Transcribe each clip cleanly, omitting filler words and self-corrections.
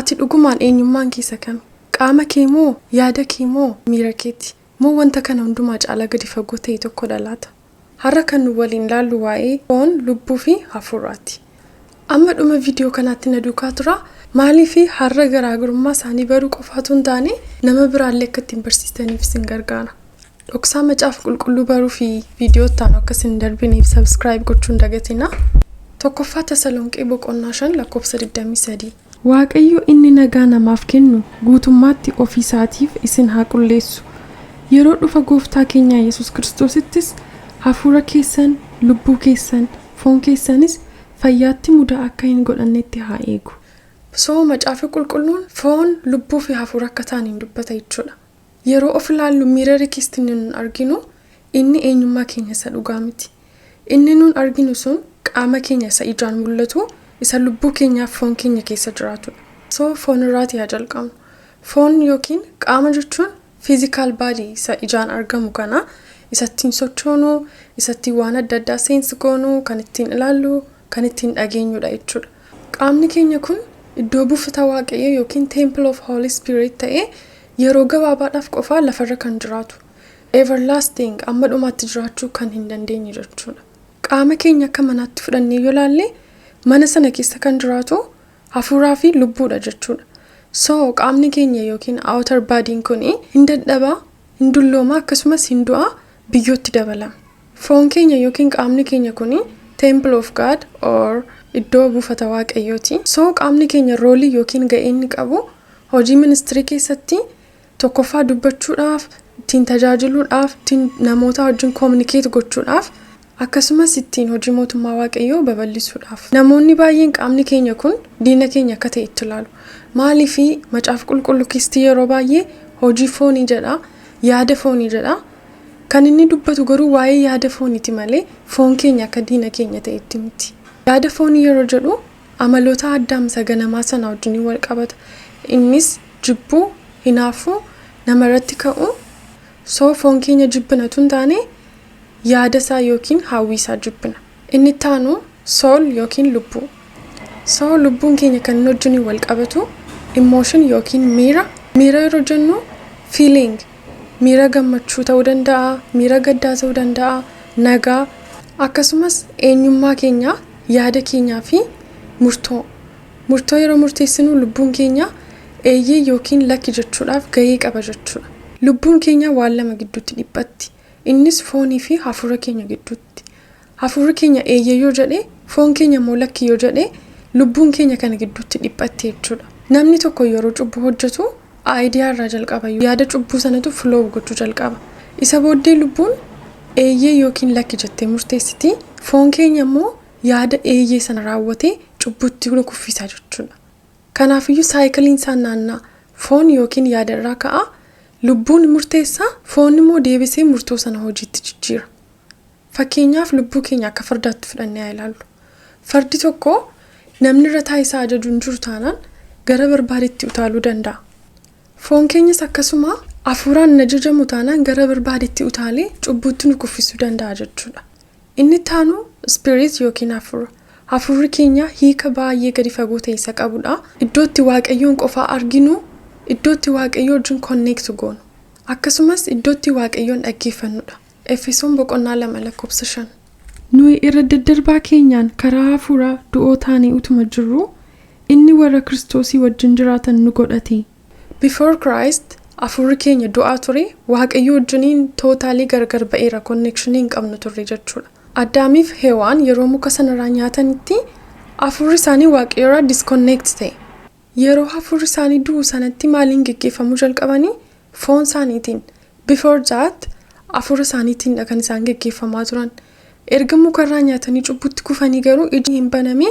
ati dhugumaan eenyummaan keessa kami? Qaama kee moo yaada kee moo miira keeti? Moo wanta kana hundumaa caalaa gadi fagoo ta'e tokko dhalaata? Har'a kan nu waliin ilaallu waa'ee foon, lubbuu fi hafuuraati. Amma dhuma viidiyoo kanaatti na duukaa tura. Maaliif har'a garaagarummaa isaanii baruu qofaatu hin taane nama biraallee akka ittiin barsiistaniif isin gargaara. Dhoksaa macaafa qulqulluu baruu fi viidiyoo ta'an akka isin darbiniif subscribe gochuun dagatina. Tokkoffaa Tasalonqee boqonnaa 5 lakkoofsa 23. Waaqayyo inni nagaa namaaf kennu guutummaatti ofii isaatiif isin haa qulleessu. Yeroo dhufa gooftaa keenya Yesuus Kiristoosittis hafuura keessan, lubbuu keessan, foon keessanis fayyaatti mudaa akka hin godhannetti haa eegu. So macaafa qulqulluun foon, lubbuu fi hafuura akka ta'aniin dubbata jechuudha. Yeroo of ilaallu miira rikisti nun arginu inni eenyummaa keenya isa dhugaa miti. Inni nun arginu sun qaama keenya isa ijaan mul'atu isa lubbuu keenyaaf foon keenya keessa jiraatudha. So foon irraati haa jalqabnu. Foon yookiin qaama jechuun physical body isa ijaan argamu kana isattiin sochoonu, isattiin waan adda addaa seensi goonu, kan ittiin ilaallu, kan ittiin dhageenyudha jechuudha. Qaamni keenya kun iddoo buufata waaqayyoo yookiin temple of holy spirit ta'ee yeroo gabaabaadhaaf qofaa lafarra kan jiraatu. Everlasting amma dhumaatti jiraachuu kan hin dandeenye jechuudha. Qaama keenya akka manaatti fudhannee yoo ilaalle mana sana keessa kan jiraatu hafuuraa fi lubbuudha jechuudha. So qaamni keenya yookiin outer body'n kun hin dadhabaa, hin dulloomaa akkasumas hin du'aa biyyootti dabalama. Foon keenya yookiin qaamni keenya kun temple of God or iddoo buufata waaqayyooti. So qaamni keenya roolii yookiin ga'ee inni qabu hojii ministirii keessatti tokkoffaa dubbachuudhaaf, ittiin tajaajiluudhaaf, ittiin namoota wajjin communicate gochuudhaaf akkasumas ittiin hojii mootummaa waaqayyoo babal'isuudhaaf. Namoonni baay'een qaamni keenya kun diina keenya akka ta'e itti ilaalu. Maaliif macaafa qulqulluu keessatti yeroo baay'ee hojii foonii jedha, yaada foonii jedha. Kan inni dubbatu garuu waa'ee yaada fooniiti malee foon keenya akka diina keenya ta'etti miti. Yaada foonii yeroo jedhu amaloota addaamsa ganamaa sana wajjin wal qabata. Innis jibbuu, hinaafuu, namarratti ka'uu. So foon keenya jibbinatu hin taane yaada isaa yookiin hawwii isaa jibbina. Inni taanu soul yookiin lubbuu. So lubbuun keenya kan inni wajjin wal qabatu emotion yookiin miira. Miira yeroo jennu feeling. Miira gammachuu ta'uu danda'a, miira gaddaa ta'uu danda'a, nagaa akkasumas eenyummaa keenya, yaada keenyaa fi murtoo. Murtoo yeroo murteessinu lubbuun keenya eeyyee yookiin lakki jechuudhaaf gahee qaba jechuudha. Lubbuun keenya waan lama gidduutti dhiphatti. Innis foonii fi hafuura keenya gidduutti. Hafuurri keenya eeyyee yoo jedhe, foon keenya immoo lakki yoo jedhe, lubbuun keenya kana gidduutti dhiphatti jechuudha. Namni tokko yeroo cubbuu hojjetu aayidiyaa irraa jalqaba. Yaada cubbuu sanatu flow gochuu jalqaba. Isa booddee lubbuun eeyyee yookiin lakki jettee murteessiti. Foon keenya immoo yaada eeyyee sana raawwatee cubbutti nu kuffisa jechuudha. Kanaafiyyuu saayikaliin isaan naannaa foon yookiin yaada irraa ka'a. Lubbuun murteessa, foon immoo deebisee murtoo sana hojiitti jijjiira. Fakkeenyaaf lubbuu keenya akka fardaatti fudhannee haa ilaallu. Fardi tokko namni irra taayisaa ajajuun jiru taanaan gara barbaadetti utaaluu danda'a. Foon keenyas akkasuma hafuuraan ajajamu taanaan gara barbaadetti utaalee cubbutti nu kuffisuu danda'a jechuudha. Inni taanu spirit yookiin hafuura. Hafuurri keenya hiika baay'ee gadi fagoo ta'e isa qabudha. Iddootti waaqayyoon qofaa arginu, iddootti waaqayyoo wajjin connect goonu. Akkasumas iddootti waaqayyoon dhaggeeffannudha. Efesoon boqonnaa 2 lakkoofsa 5. Nuyi irra daddarbaa keenyaan karaa hafuuraa du'oo taanee utuma jirru inni warra Kiristoosii wajjin jiraatan nu godhate. Before Christ, hafuurri keenya du'aa ture, waaqayyoo wajjiniin tootaalii gargar ba'eera, connectionii hin qabnu turre jechuudha. Addaamiif Hewaan yeroo muka sanarraa nyaatanitti hafuurri isaanii waaqayyoorraa disconnect ta'e. Yeroo hafuurri isaanii du'u sanatti maaliin geggeeffamuu jalqabanii? Foon isaaniitiin. Before that, hafuura isaaniitiin kan isaan geggeeffamaa turan. Erga mukarraa nyaatanii cubbutti kufanii garuu iji hin banamee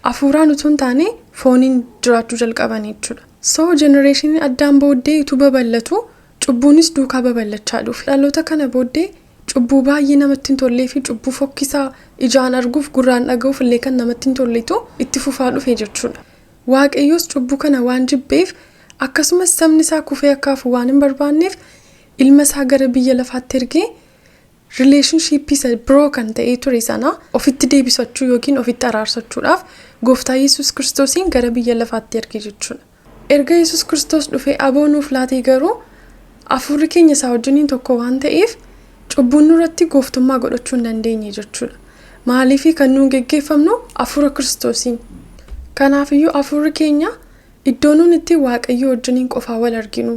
hafuuraan utuu hin taane fooniin jiraachuu jalqabanii jechuudha. So generationiin addaan booddee utuu babal'atu cubbuunis duukaa babal'achaa dhufe. Dhaloota kana booddee cubbuu baay'ee namatti hin tollee fi cubbuu fokkisaa ijaan arguuf gurraan dhaga'uuf illee kan namatti hin tolleetu itti fufaa dhufe jechuudha. Waaqayyoos cubbuu kana waan jibbeef akkasumas sabni isaa kufee akka hafu waan hin barbaanneef ilma isaa gara biyya lafaatti ergee relationship isa broken ta'ee ture sana ofitti deebisachuu yookiin ofitti araarsachuudhaaf gooftaa Yesuus Kiristoosiin gara biyya lafaatti erge jechuudha. Erga Yesus Kiristoos dhufee aboo nuuf laatee garuu hafuurri keenya isaa wajjiniin tokko waan ta'eef cubbuun nurratti gooftummaa godhachuu hin dandeenye jechuudha. Maaliifii kan nuun geggeeffamnu hafuura Kiristoosiin. Kanaafiyyuu hafuurri keenya iddoo nuun itti Waaqayyo wajjiniin qofaa wal arginu.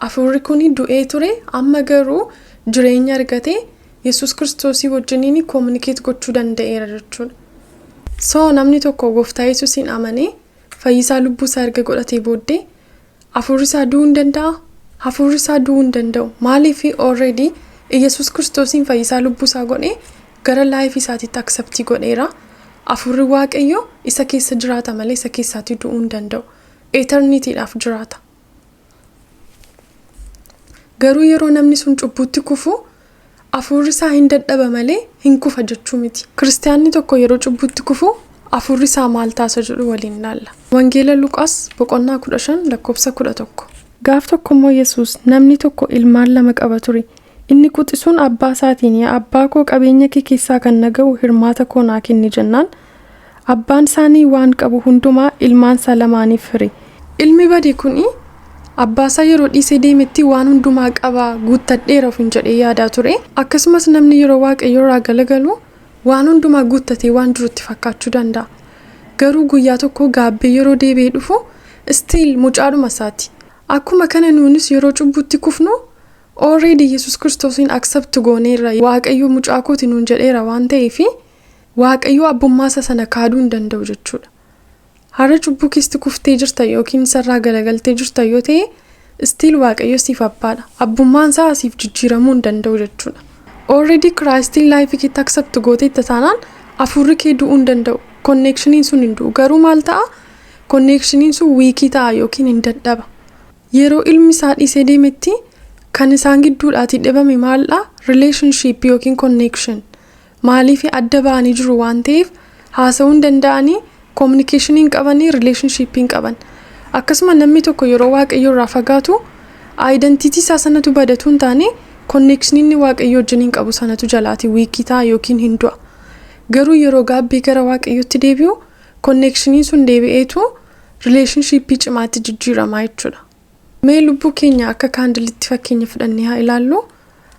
Hafuurri kuni du'ee ture amma garuu jireenya argatee Yesus Kiristoosii wajjiniin communicate gochuu danda'eera jechuudha. So namni tokko gooftaa Yesuusiin amanee fayyisaa lubbuu isaa erga godhatee booddee hafuurri isaa du'uu hin danda'a? Hafuurri isaa du'uu hin danda'u. Maaliifii already Yesus Kiristoosiin fayyisaa lubbuu isaa godhee gara life isaatiitti accept godheera. Hafuurri Waaqayyo isa keessa jiraata malee isa keessaatti du'uu hin danda'u. Eternity'dhaaf jiraata. Garuu yeroo namni sun cubbuutti kufu hafuurri isaa hin dadhaba malee hin kufa jechuu miti. Kiristaanni tokko yeroo cubbuutti kufu hafuurri isaa maal taasa jedhu waliin ilaalla. Wangeela Luqaas boqonnaa 15 lakkoofsa 11. Gaaf tokkommoo Yesuus namni tokko ilmaan lama qaba ture. Inni quxisuun abbaa isaatiin yaa abbaa koo qabeenya kee keessaa kan naga'u hirmaata koo naa kenni jennaan abbaan isaanii waan qabu hundumaa ilmaan isaa lamaaniif hire. Ilmi badii kuni abbaa isaa yeroo dhiisee deemetti waan hundumaa qaba guuttadheera ofiin jedhee yaadaa ture. Akkasumas namni yeroo Waaqayyo irraa galagalu waan hundumaa guuttatee waan jirutti fakkaachuu danda'a. Garuu guyyaa tokko gaabbee yeroo deebi'ee dhufu still mucaadhuma isaati. Akkuma kana nuunis yeroo cubbuutti kufnu already Yesus Kiristoosiin accept gooneerra. Waaqayyo mucaa kooti nuun jedheera waan ta'eef Waaqayyo abbummaa isa sana kaaduu hin danda'u jechuudha. Har'a cubbuu keessatti kuftee jirta yookiin sarraa galagaltee jirta yoo ta'e still Waaqayyo siif abbaadha. Abbummaan isaa siif jijjiiramuu hin danda'u jechuudha. Already Christiin life keetti accept gooteetta taanaan hafuurri kee du'uu hin danda'u. Connectioniin sun hin du'u. Garuu maal ta'a? Connectioniin sun weakii ta'a yookiin hin dadhaba. Yeroo ilmi isaa dhiisee deemetti kan isaan gidduudhaatti dhibame maalidha? Relationship yookiin connection. Maaliif adda ba'anii jiru waan ta'eef haasa'uu hin danda'anii communication hin qabanii relationship hin qaban. Akkasuma namni tokko yeroo Waaqayyo irraa fagaatu identity isaa sanatu badatu hin taane connection inni Waaqayyo wajjin qabu sanatu jalaati weakii ta'a yookiin hin du'a. Garuu yeroo gaabbii gara Waaqayyotti deebi'u connectioniin sun deebi'eetu relationship cimaatti jijjiirama jechuudha. Mee lubbuu keenya akka kaandilitti fakkeenya fudhannee haa ilaallu.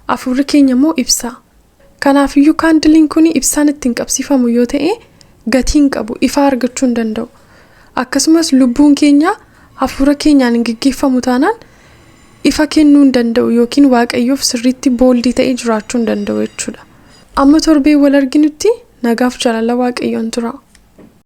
Hafuurri keenya immoo ibsaa. Kanaafiyyuu kaandiliin kun ibsaan ittiin qabsiifamu yoo ta'e gatii hin qabu, ifa argachuu hin danda'u. Akkasumas lubbuun keenya hafuura keenyaan hin gaggeeffamu taanaan ifa kennuu hin danda'u yookiin Waaqayyoof sirriitti booldii ta'ee jiraachuu hin danda'u jechuudha. Amma torbee wal arginutti nagaaf jaalala Waaqayyoon tura.